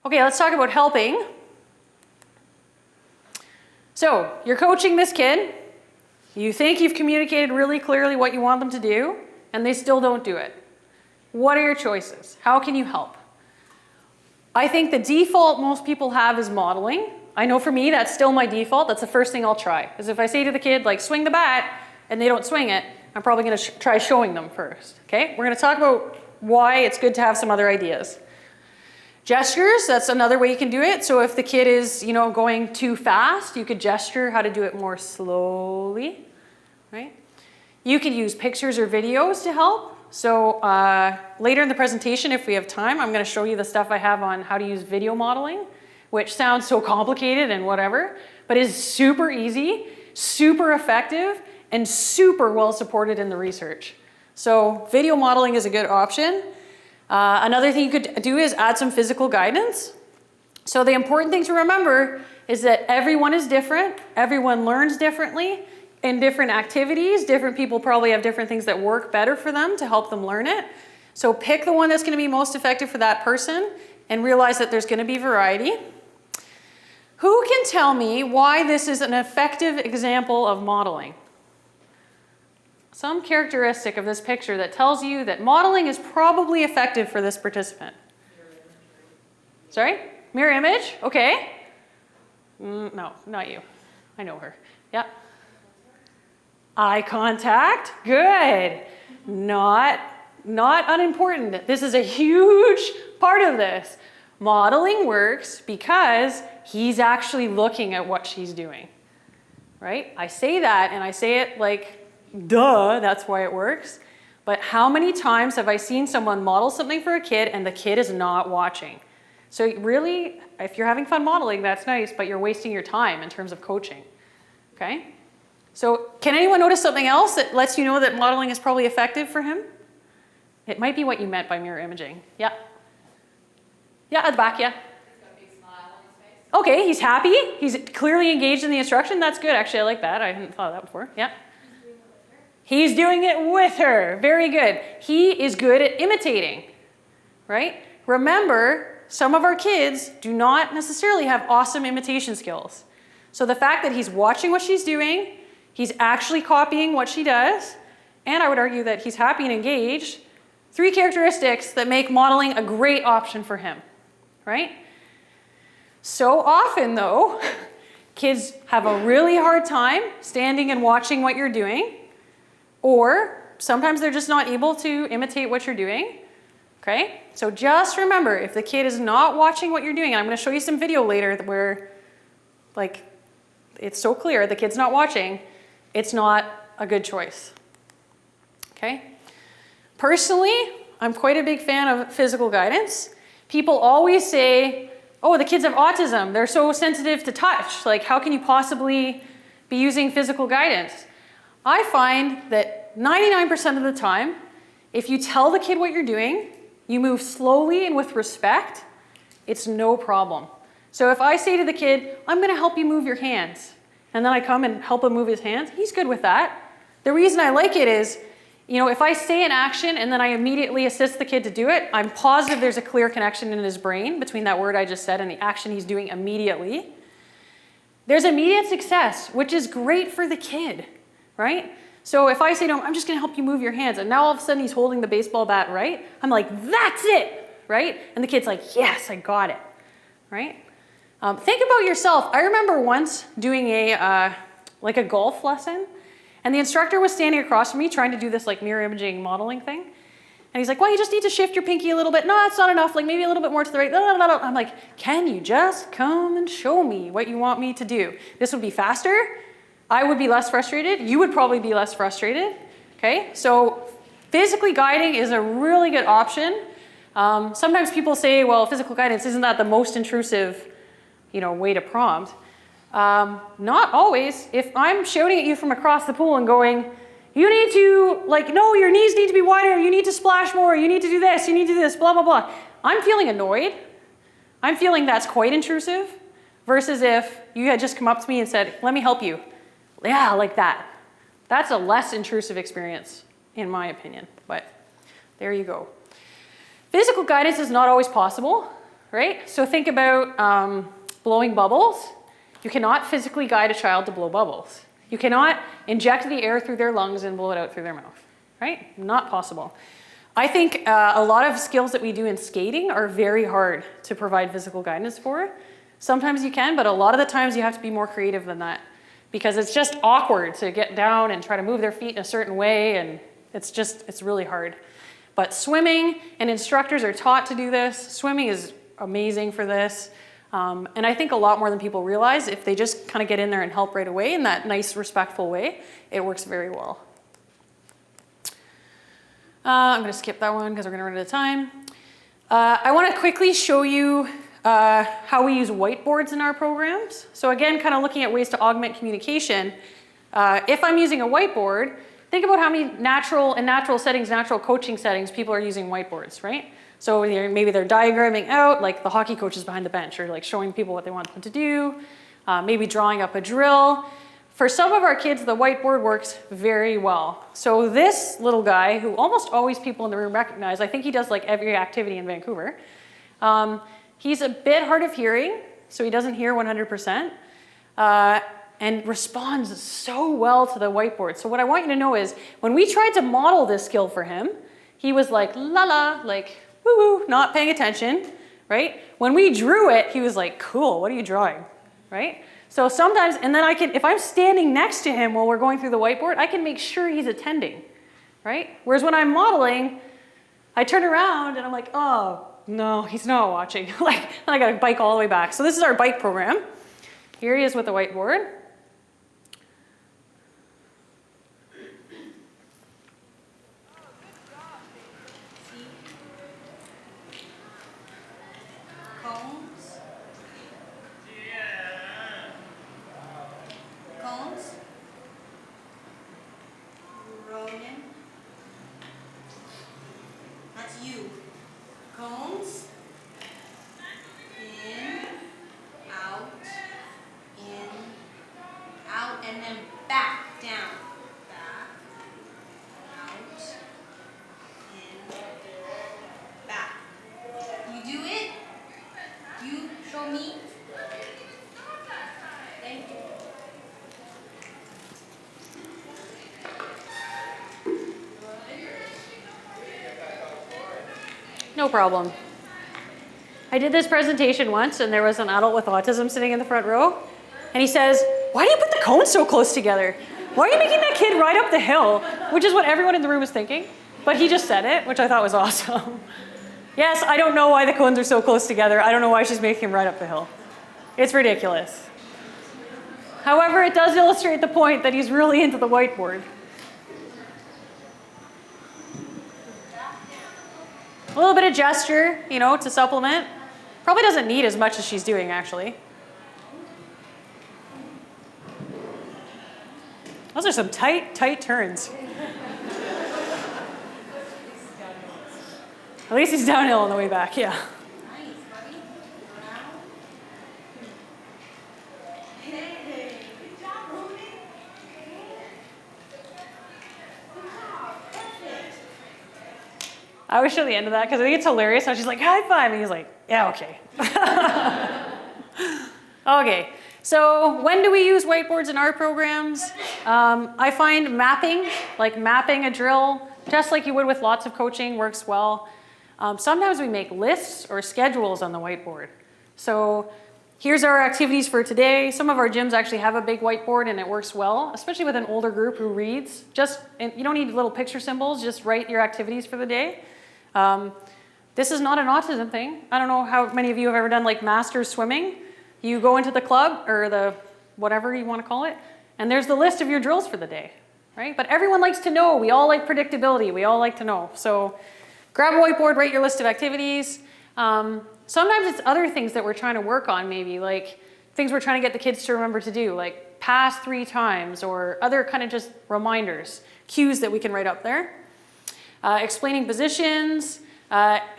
Okay, let's talk about helping. So you're coaching this kid. You think you've communicated really clearly what you want them to do, and they still don't do it. What are your choices? How can you help? I think the default most people have is modeling. I know for me, that's still my default. That's the first thing I'll try. Because if I say to the kid, like, swing the bat, and they don't swing it, I'm probably going to try showing them first. Okay? We're going to talk about why it's good to have some other ideas. Gestures, that's another way you can do it. So if the kid is, going too fast, you could gesture how to do it more slowly, right? You could use pictures or videos to help. So later in the presentation, if we have time, I'm going to show you the stuff I have on how to use video modeling, which sounds so complicated and whatever, but is super easy, super effective, and super well supported in the research. So video modeling is a good option. Another thing you could do is add some physical guidance. So the important thing to remember is that everyone is different, everyone learns differently in different activities. Different people probably have different things that work better for them to help them learn it. So pick the one that's going to be most effective for that person and realize that there's going to be variety. Who can tell me why this is an effective example of modeling? Some characteristic of this picture that tells you that modeling is probably effective for this participant. Sorry? Mirror image? Okay. No, not you. I know her. Yeah. Eye contact? Good. Not unimportant. This is a huge part of this. Modeling works because he's actually looking at what she's doing, right? I say that and I say it like, duh, that's why it works. But how many times have I seen someone model something for a kid and the kid is not watching? So really, if you're having fun modeling, that's nice, but you're wasting your time in terms of coaching, okay? So can anyone notice something else that lets you know that modeling is probably effective for him? It might be what you meant by mirror imaging. Yeah. Yeah, at the back, yeah. He's got a big smile on his face. Okay, he's happy. He's clearly engaged in the instruction. That's good, actually. I like that. I hadn't thought of that before. Yeah. He's doing it with her. Very good. He is good at imitating, right? Remember, some of our kids do not necessarily have awesome imitation skills. So the fact that he's watching what she's doing, he's actually copying what she does, and I would argue that he's happy and engaged, 3 characteristics that make modeling a great option for him, right? So often, though, kids have a really hard time standing and watching what you're doing, or sometimes they're just not able to imitate what you're doing, okay? So just remember, if the kid is not watching what you're doing, and I'm going to show you some video later where, like, it's so clear the kid's not watching, it's not a good choice, okay? Personally, I'm quite a big fan of physical guidance. People always say, oh, the kids have autism, they're so sensitive to touch, like how can you possibly be using physical guidance? I find that 99% of the time, if you tell the kid what you're doing, you move slowly and with respect, it's no problem. So if I say to the kid, I'm going to help you move your hands, and then I come and help him move his hands, he's good with that. The reason I like it is, if I say an action and then I immediately assist the kid to do it, I'm positive there's a clear connection in his brain between that word I just said and the action he's doing immediately. There's immediate success, which is great for the kid. Right? So if I say to him, I'm just going to help you move your hands, and now all of a sudden he's holding the baseball bat right, I'm like, that's it, right? And the kid's like, yes, I got it, right? Think about yourself. I remember once doing a golf lesson, and the instructor was standing across from me trying to do this like mirror imaging modeling thing. And he's like, well, you just need to shift your pinky a little bit. No, that's not enough. Like maybe a little bit more to the right. I'm like, can you just come and show me what you want me to do? This would be faster. I would be less frustrated. You would probably be less frustrated. Okay, so physically guiding is a really good option. Sometimes people say, well, physical guidance, isn't that the most intrusive, way to prompt? Not always. If I'm shouting at you from across the pool and going, you need to, no, your knees need to be wider, you need to splash more, you need to do this, you need to do this, blah, blah, blah. I'm feeling annoyed. I'm feeling that's quite intrusive versus if you had just come up to me and said, let me help you. Yeah, like that. That's a less intrusive experience, in my opinion, but there you go. Physical guidance is not always possible. right? So think about blowing bubbles. You cannot physically guide a child to blow bubbles. You cannot inject the air through their lungs and blow it out through their mouth, right? Not possible. I think a lot of skills that we do in skating are very hard to provide physical guidance for. Sometimes you can, but a lot of the times you have to be more creative than that because it's just awkward to get down and try to move their feet in a certain way, and it's really hard. But swimming, and instructors are taught to do this. Swimming is amazing for this. And I think a lot more than people realize, if they just kind of get in there and help right away in that nice, respectful way, it works very well. I'm going to skip that one because we're going to run out of time. I want to quickly show you how we use whiteboards in our programs. So again, kind of looking at ways to augment communication. If I'm using a whiteboard, think about how many natural settings, natural coaching settings, people are using whiteboards, right? So maybe they're diagramming out, like the hockey coaches behind the bench, or like showing people what they want them to do, maybe drawing up a drill. For some of our kids, the whiteboard works very well. So this little guy, who almost always people in the room recognize, I think he does like every activity in Vancouver. He's a bit hard of hearing, so he doesn't hear 100%, and responds so well to the whiteboard. So what I want you to know is, when we tried to model this skill for him, he was like, la la, like, woo woo, not paying attention, right? When we drew it, he was like, cool, what are you drawing, right? So sometimes, and then if I'm standing next to him while we're going through the whiteboard, I can make sure he's attending, right? Whereas when I'm modeling, I turn around and I'm like, oh, no, he's not watching. Like, I gotta bike all the way back. So this is our bike program. Here he is with the whiteboard. No problem. I did this presentation once and there was an adult with autism sitting in the front row and he says, why do you put the cones so close together? Why are you making that kid ride up the hill? Which is what everyone in the room is thinking, but he just said it, which I thought was awesome. Yes, I don't know why the cones are so close together. I don't know why she's making him ride up the hill. It's ridiculous. However, it does illustrate the point that he's really into the whiteboard. A little bit of gesture, you know, to supplement. Probably doesn't need as much as she's doing, actually. Those are some tight, tight turns. At least he's downhill on the way back, yeah. I always show the end of that because I think it's hilarious how she's like, high five, and he's like, yeah, okay. Okay, so when do we use whiteboards in our programs? I find mapping, like mapping a drill, just like you would with lots of coaching, works well. Sometimes we make lists or schedules on the whiteboard. So here's our activities for today. Some of our gyms actually have a big whiteboard and it works well, especially with an older group who reads. And you don't need little picture symbols, just write your activities for the day. This is not an autism thing. I don't know how many of you have ever done like master swimming. You go into the club or the whatever you want to call it, and there's the list of your drills for the day, right? But everyone likes to know. We all like predictability. We all like to know. So grab a whiteboard, write your list of activities. Sometimes it's other things that we're trying to work on, maybe like things we're trying to get the kids to remember to do, like pass 3 times or other kind of just reminders, cues that we can write up there. Explaining positions,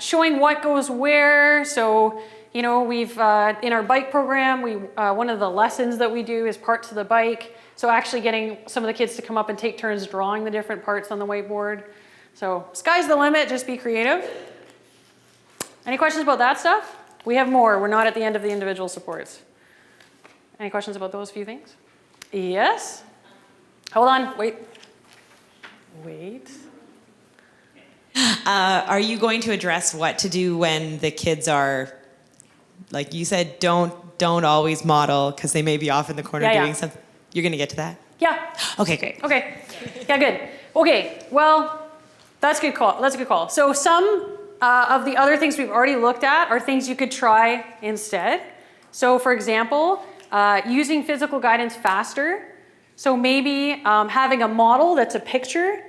showing what goes where. So, you know, we've, in our bike program, one of the lessons that we do is parts of the bike. So actually getting some of the kids to come up and take turns drawing the different parts on the whiteboard. So sky's the limit, just be creative. Any questions about that stuff? We have more. We're not at the end of the individual supports. Any questions about those few things? Yes? Hold on, wait. Are you going to address what to do when the kids are, like you said, don't always model because they may be off in the corner doing something? You're going to get to that? Yeah. Okay, great. Okay. Yeah, good. Okay, well, that's a good call. That's a good call. So some of the other things we've already looked at are things you could try instead. So for example, using physical guidance faster. So maybe having a model that's a picture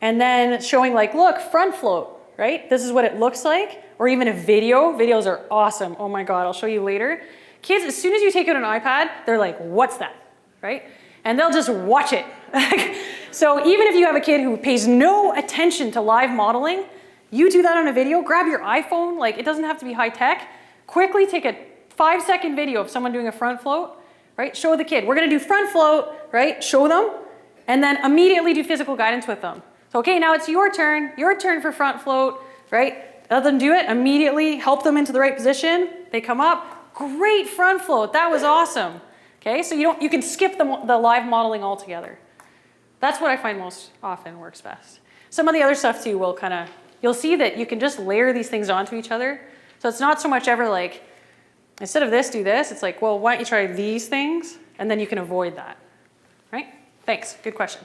and then showing like, look, front float, right? This is what it looks like. Or even a video. Videos are awesome. Oh my God, I'll show you later. Kids, as soon as you take out an iPad, they're like, what's that, right? And they'll just watch it. So even if you have a kid who pays no attention to live modeling, you do that on a video, grab your iPhone, like it doesn't have to be high tech, quickly take a 5-second video of someone doing a front float, right? Show the kid, we're gonna do front float, right? Show them, and then immediately do physical guidance with them. So, okay, now it's your turn for front float, right? Let them do it, immediately help them into the right position. They come up, great front float, that was awesome. Okay, so you can skip the live modeling altogether. That's what I find most often works best. Some of the other stuff too will you'll see that you can just layer these things onto each other. So it's not so much ever like, instead of this, do this. It's like, well, why don't you try these things? And then you can avoid that, right? Thanks, good question.